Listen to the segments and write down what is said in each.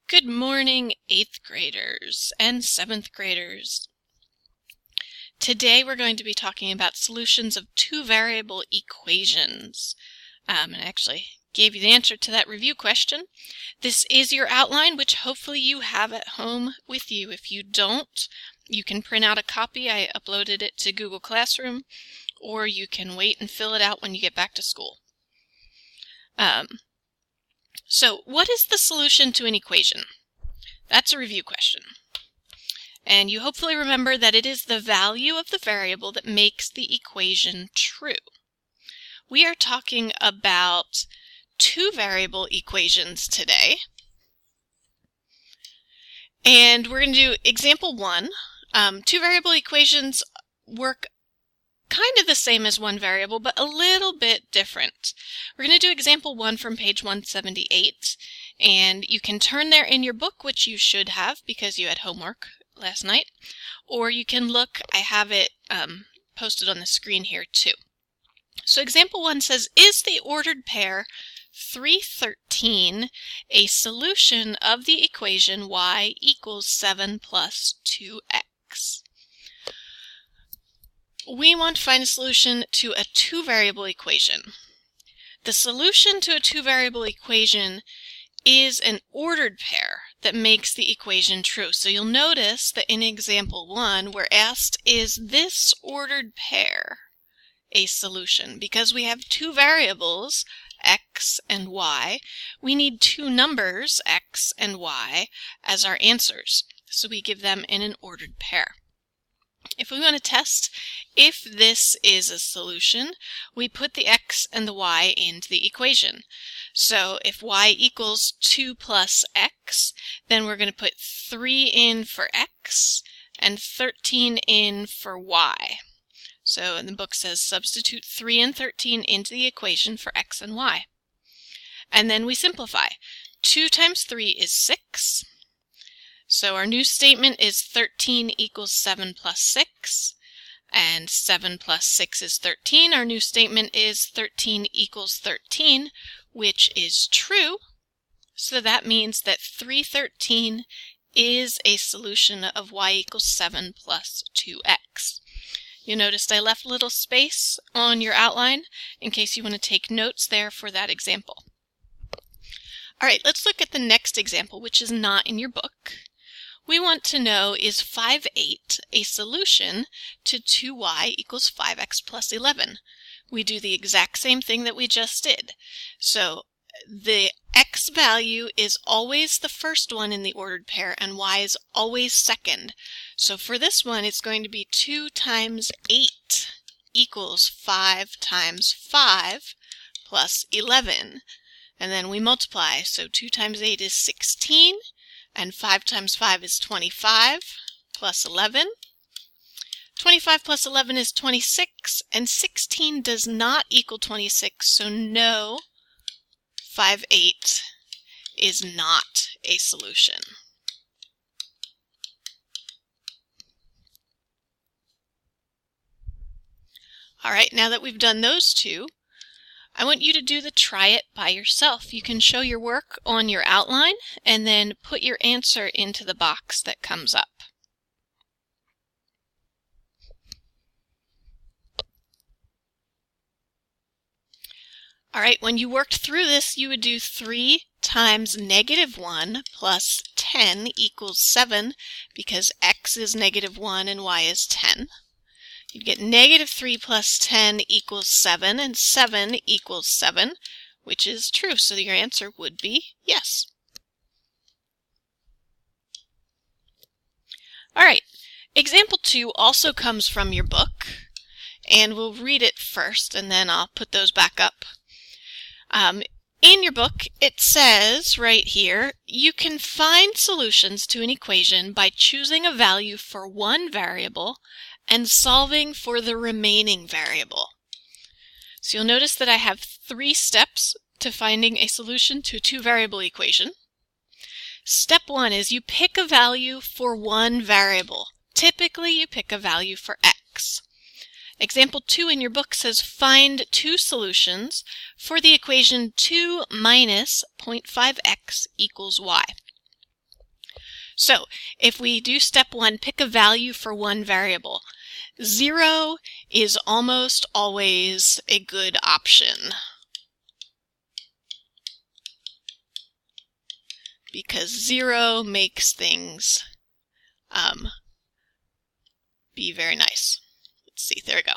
Good morning, 8th graders and 7th graders. Today we're going to be talking about solutions of two-variable equations. And I actually gave you the answer to that review question. This is your outline, which hopefully you have at home with you. If you don't, you can print out a copy. I uploaded it to Google Classroom, or you can wait and fill it out when you get back to school. So what is the solution to an equation? That's a review question. And you hopefully remember that it is the value of the variable that makes the equation true. We are talking about two-variable equations today. And we're going to do example 1. Two-variable equations work kind of the same as one variable, but a little bit different. We're going to do example 1 from page 178, and you can turn there in your book, which you should have because you had homework last night, or you can look. I have it posted on the screen here too. So example 1 says, is the ordered pair 313 a solution of the equation y equals 7 plus 2x? We want to find a solution to a two-variable equation. The solution to a two-variable equation is an ordered pair that makes the equation true. So you'll notice that in example 1, we're asked, is this ordered pair a solution? Because we have two variables, x and y, we need two numbers, x and y, as our answers. So we give them in an ordered pair. If we want to test if this is a solution, we put the x and the y into the equation. So if y equals 2 plus x, then we're going to put 3 in for x and 13 in for y. So the book says substitute 3 and 13 into the equation for x and y. And then we simplify. 2 times 3 is 6. So our new statement is 13 equals 7 plus 6, and 7 plus 6 is 13. Our new statement is 13 equals 13, which is true. So that means that 313 is a solution of y equals 7 plus 2x. You noticed I left a little space on your outline in case you want to take notes there for that example. All right, let's look at the next example, which is not in your book. We want to know, is 5/8 a solution to 2y equals 5x plus 11? We do the exact same thing that we just did. So the x value is always the first one in the ordered pair, and y is always second. So for this one, it's going to be 2 times 8 equals 5 times 5 plus 11. And then we multiply. So 2 times 8 is 16. And 5 times 5 is 25 plus 11. 25 plus 11 is 26, and 16 does not equal 26, so no, 5/8 is not a solution. All right, now that we've done those two, I want you to do the try it by yourself. You can show your work on your outline and then put your answer into the box that comes up. All right, when you worked through this, you would do 3 times -1 plus 10 equals 7 because x is -1 and y is 10. You'd get -3 plus 10 equals 7, and 7 equals 7, which is true. So your answer would be yes. All right, example 2 also comes from your book, and we'll read it first, and then I'll put those back up. In your book, it says right here, you can find solutions to an equation by choosing a value for one variable and solving for the remaining variable. So you'll notice that I have 3 steps to finding a solution to a two-variable equation. Step 1 is you pick a value for one variable. Typically, you pick a value for x. Example 2 in your book says find two solutions for the equation 2 minus 0.5x equals y. So if we do step 1, pick a value for one variable. 0 is almost always a good option, because 0 makes things be very nice. Let's see, there we go.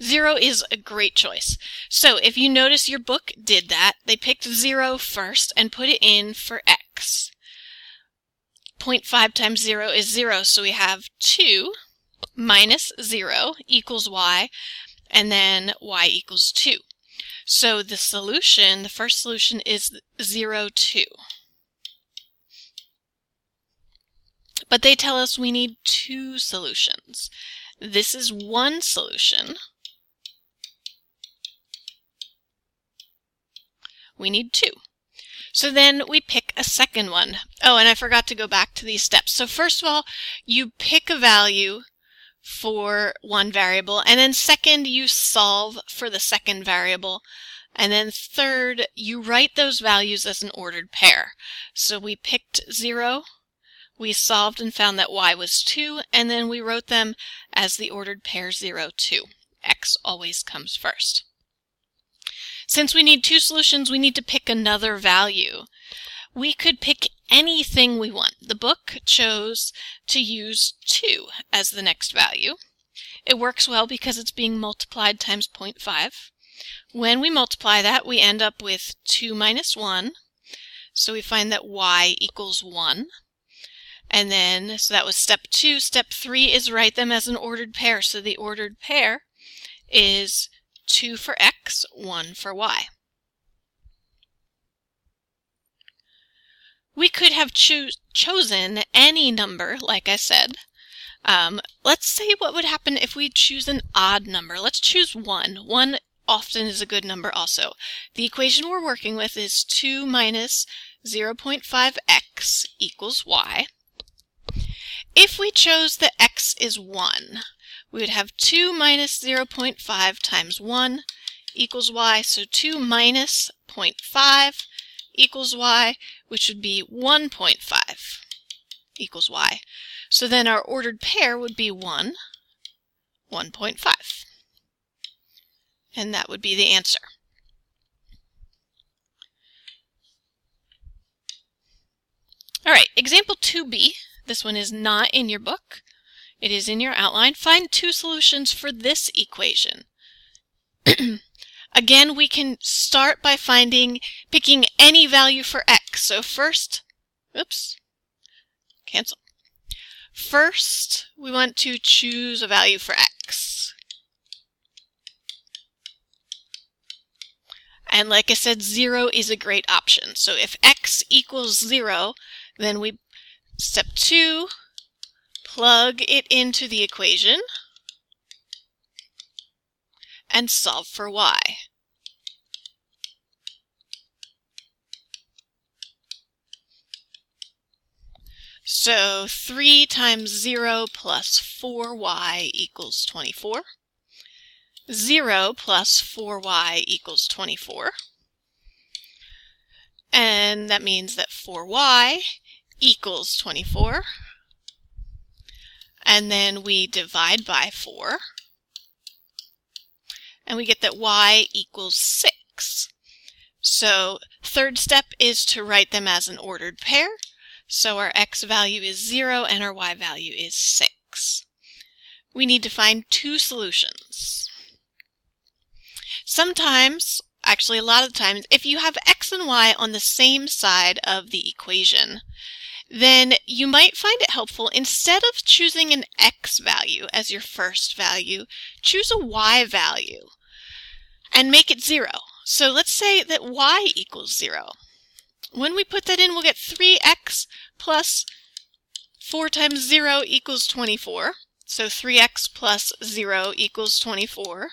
0 is a great choice. So if you notice, your book did that. They picked 0 first and put it in for x. 0.5 times 0 is 0, so we have 2 minus 0 equals y, and then y equals 2. So the solution, the first solution is 0, 2. But they tell us we need 2 solutions. This is one solution. We need 2. So then we pick a second one. Oh, and I forgot to go back to these steps. So first of all, you pick a value for one variable, and then second, you solve for the second variable, and then third, you write those values as an ordered pair. So we picked 0, we solved and found that y was 2, and then we wrote them as the ordered pair 0, 2. X always comes first. Since we need 2 solutions, we need to pick another value. We could pick anything we want. The book chose to use 2 as the next value. It works well because it's being multiplied times 0.5. When we multiply that, we end up with 2 minus 1. So we find that y equals 1. And then, so that was step 2. Step 3 is write them as an ordered pair. So the ordered pair is 2 for x, 1 for y. We could have chosen any number, like I said. Let's say what would happen if we choose an odd number. Let's choose 1. 1 often is a good number also. The equation we're working with is 2 minus 0.5x equals y. If we chose that x is 1, we would have 2 minus 0.5 times 1 equals y. So 2 minus 0.5 equals y, which would be 1.5 equals y. So then our ordered pair would be 1, 1.5. And that would be the answer. All right, example 2b. This one is not in your book. It is in your outline. Find 2 solutions for this equation. Again, we can start by picking any value for x. So first, cancel. First, we want to choose a value for x. And like I said, 0 is a great option. So if x equals 0, then we, step 2, plug it into the equation and solve for y. So 3 times 0 plus 4y equals 24. 0 plus 4y equals 24. And that means that 4y equals 24. And then we divide by 4. And we get that y equals 6. So third step is to write them as an ordered pair. So our x value is 0 and our y value is 6. We need to find 2 solutions. Sometimes, actually a lot of the times, if you have x and y on the same side of the equation, then you might find it helpful, instead of choosing an x value as your first value, choose a y value and make it 0. So let's say that y equals 0. When we put that in, we'll get 3x plus 4 times 0 equals 24. So 3x plus 0 equals 24.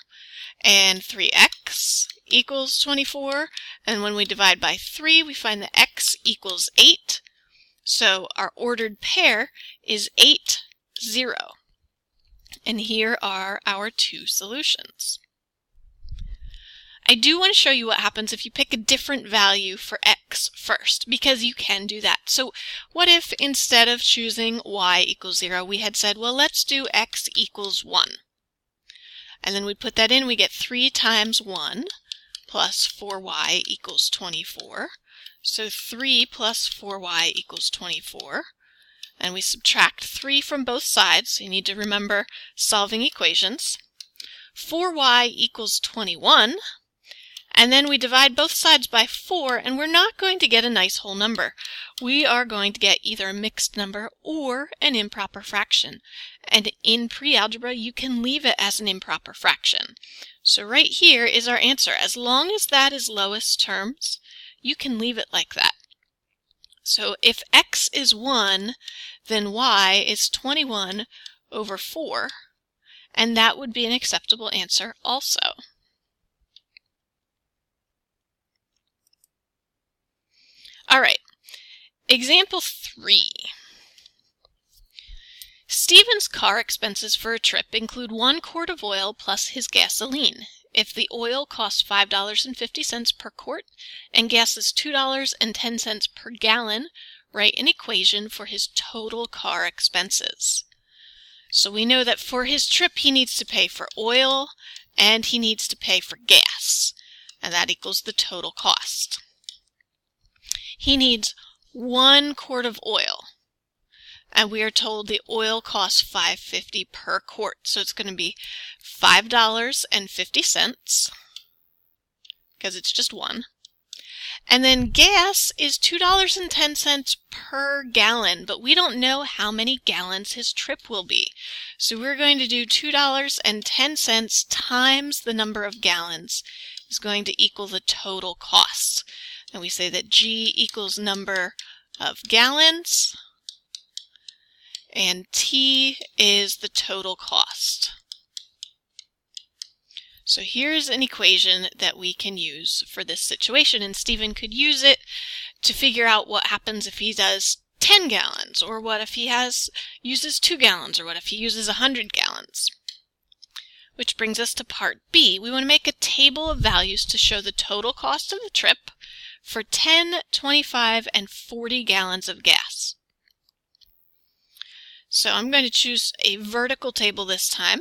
And 3x equals 24. And when we divide by 3, we find that x equals 8. So our ordered pair is 8, 0. And here are our 2 solutions. I do want to show you what happens if you pick a different value for x first, because you can do that. So what if instead of choosing y equals 0, we had said, well, let's do x equals 1. And then we put that in, we get 3 times 1 plus 4y equals 24. So 3 plus 4y equals 24. And we subtract 3 from both sides, so you need to remember solving equations. 4y equals 21. And then we divide both sides by 4, and we're not going to get a nice whole number. We are going to get either a mixed number or an improper fraction. And in pre-algebra, you can leave it as an improper fraction. So right here is our answer. As long as that is lowest terms, you can leave it like that. So if x is 1, then y is 21 over 4, and that would be an acceptable answer also. All right, example 3. Stephen's car expenses for a trip include 1 quart of oil plus his gasoline. If the oil costs $5.50 per quart and gas is $2.10 per gallon, write an equation for his total car expenses. So we know that for his trip he needs to pay for oil and he needs to pay for gas, and that equals the total cost. He needs 1 quart of oil, and we are told the oil costs $5.50 per quart, so it's going to be $5.50 because it's just 1. And then gas is $2.10 per gallon, but we don't know how many gallons his trip will be. So we're going to do $2.10 times the number of gallons is going to equal the total cost. And we say that G equals number of gallons, and T is the total cost. So here's an equation that we can use for this situation, and Stephen could use it to figure out what happens if he does 10 gallons, or what if he uses 2 gallons, or what if he uses 100 gallons. Which brings us to part B. We want to make a table of values to show the total cost of the trip for 10, 25, and 40 gallons of gas. So I'm going to choose a vertical table this time,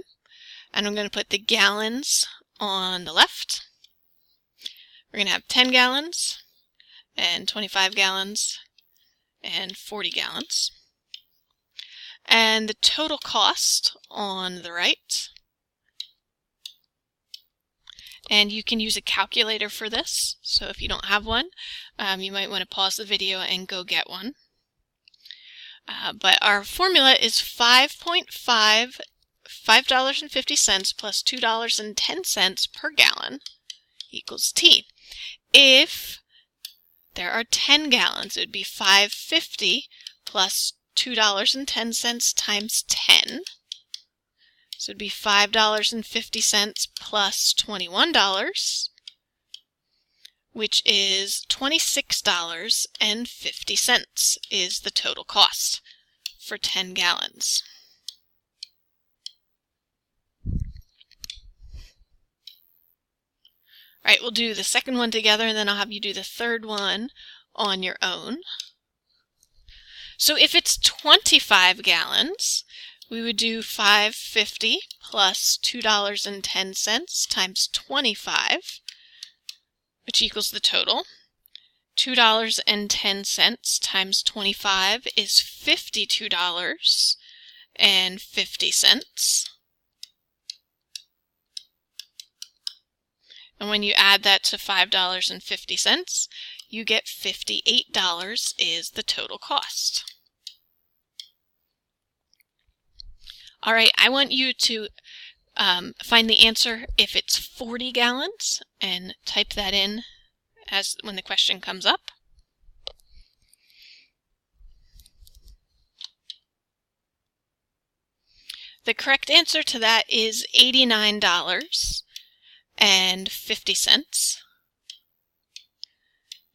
and I'm going to put the gallons on the left. We're going to have 10 gallons, and 25 gallons, and 40 gallons. And the total cost on the right. And you can use a calculator for this, so if you don't have one, you might want to pause the video and go get one. But our formula is $5.50 plus $2.10 per gallon equals T. If there are 10 gallons, it would be $5.50 plus $2.10 times 10. So it would be $5.50 plus $21, which is $26.50 is the total cost for 10 gallons. All right, we'll do the second one together, and then I'll have you do the third one on your own. So if it's 25 gallons, we would do $5.50 plus $2.10 times 25, which equals the total. $2.10 times 25 is $52.50. And when you add that to $5.50, you get $58 is the total cost. All right, I want you to find the answer if it's 40 gallons and type that in when the question comes up. The correct answer to that is $89.50.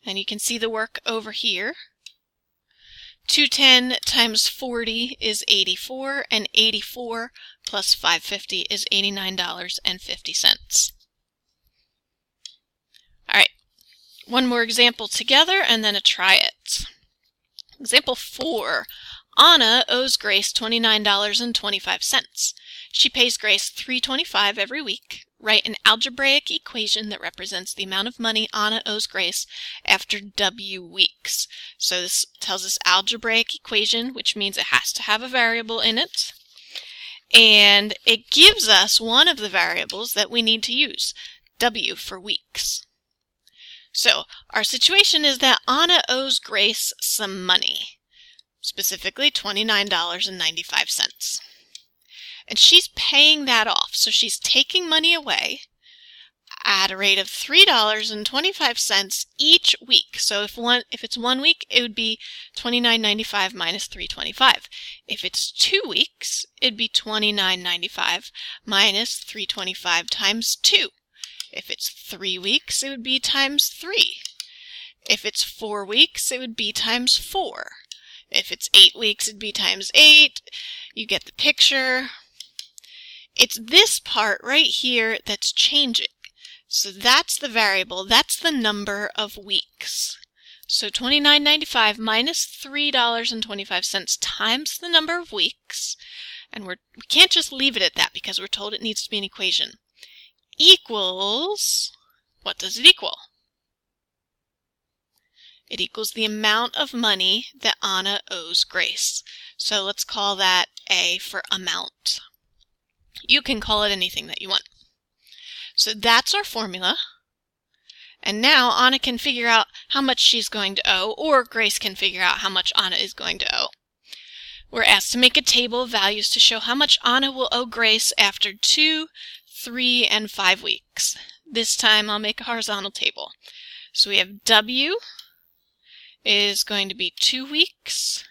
And you can see the work over here. 210 times 40 is 84, and 84 plus $5.50 is $89.50. All right, one more example together and then a try it. Example 4. Anna owes Grace $29.25. She pays Grace $3.25 every week. Write an algebraic equation that represents the amount of money Anna owes Grace after W weeks. So this tells us algebraic equation, which means it has to have a variable in it. And it gives us one of the variables that we need to use, W for weeks. So our situation is that Anna owes Grace some money, specifically $29.95. And she's paying that off. So she's taking money away at a rate of $3.25 each week. So if it's 1 week, it would be $29.95 minus $3.25. If it's 2 weeks, it'd be $29.95 minus $3.25 times 2. If it's 3 weeks, it would be times 3. If it's 4 weeks, it would be times 4. If it's 8 weeks, it'd be times 8. You get the picture. It's this part right here that's changing. So that's the variable. That's the number of weeks. So $29.95 minus $3.25 times the number of weeks. And we can't just leave it at that because we're told it needs to be an equation. Equals, what does it equal? It equals the amount of money that Anna owes Grace. So let's call that A for amount. You can call it anything that you want. So that's our formula. And now Anna can figure out how much she's going to owe, or Grace can figure out how much Anna is going to owe. We're asked to make a table of values to show how much Anna will owe Grace after 2, 3, and 5 weeks. This time I'll make a horizontal table. So we have W is going to be 2 weeks,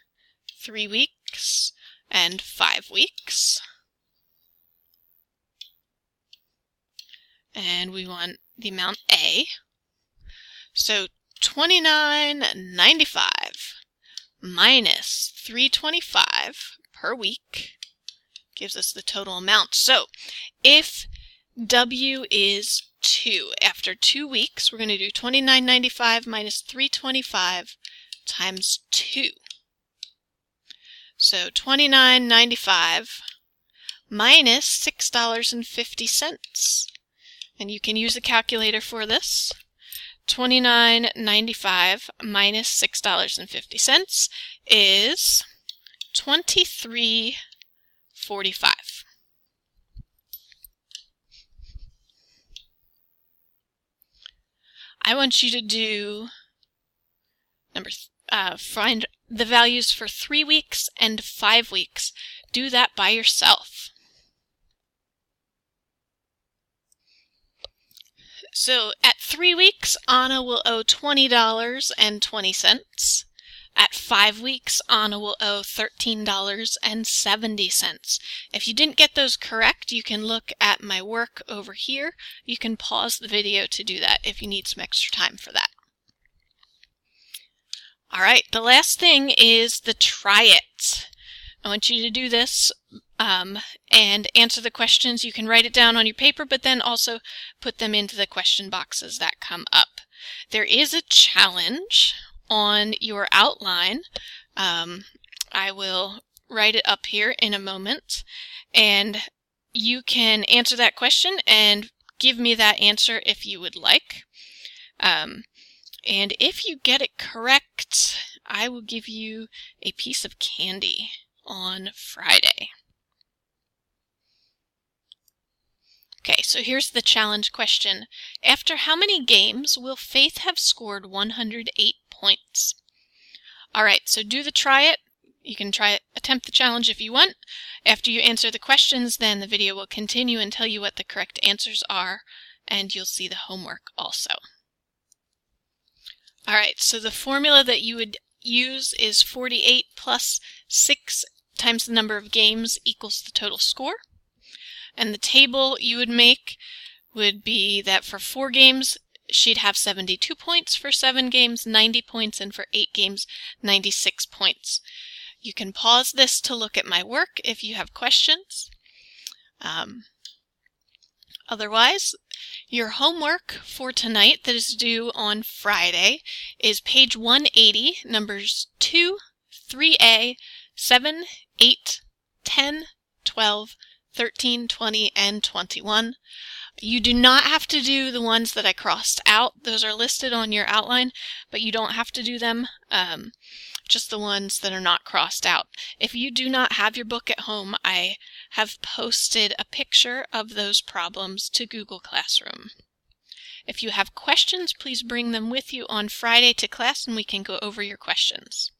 3 weeks, and 5 weeks. And we want the amount A. So $29.95 minus $3.25 per week gives us the total amount. So if W is 2, after 2 weeks, we're going to do $29.95 minus $3.25 times 2. So $29.95 minus $6.50. And you can use a calculator for this. $29.95 minus $6.50 is $23.45. I want you to do find the values for 3 weeks and 5 weeks. Do that by yourself. So at 3 weeks, Anna will owe $20.20. At 5 weeks, Anna will owe $13.70. If you didn't get those correct, you can look at my work over here. You can pause the video to do that if you need some extra time for that. All right, the last thing is the try it. I want you to do this and answer the questions. You can write it down on your paper, but then also put them into the question boxes that come up. There is a challenge on your outline. I will write it up here in a moment, and you can answer that question and give me that answer if you would like. And if you get it correct, I will give you a piece of candy on Friday. Okay, so here's the challenge question. After how many games will Faith have scored 108 points? All right, so do the try it. You can attempt the challenge if you want. After you answer the questions, then the video will continue and tell you what the correct answers are, and you'll see the homework also. All right, so the formula that you would use is 48 plus 6 times the number of games equals the total score. And the table you would make would be that for 4 games, she'd have 72 points, for 7 games, 90 points, and for 8 games, 96 points. You can pause this to look at my work if you have questions. Otherwise, your homework for tonight that is due on Friday is page 180, numbers 2, 3A, 7, 8, 10, 12, 13, 20, and 21. You do not have to do the ones that I crossed out. Those are listed on your outline, but you don't have to do them, just the ones that are not crossed out. If you do not have your book at home, I have posted a picture of those problems to Google Classroom. If you have questions, please bring them with you on Friday to class and we can go over your questions.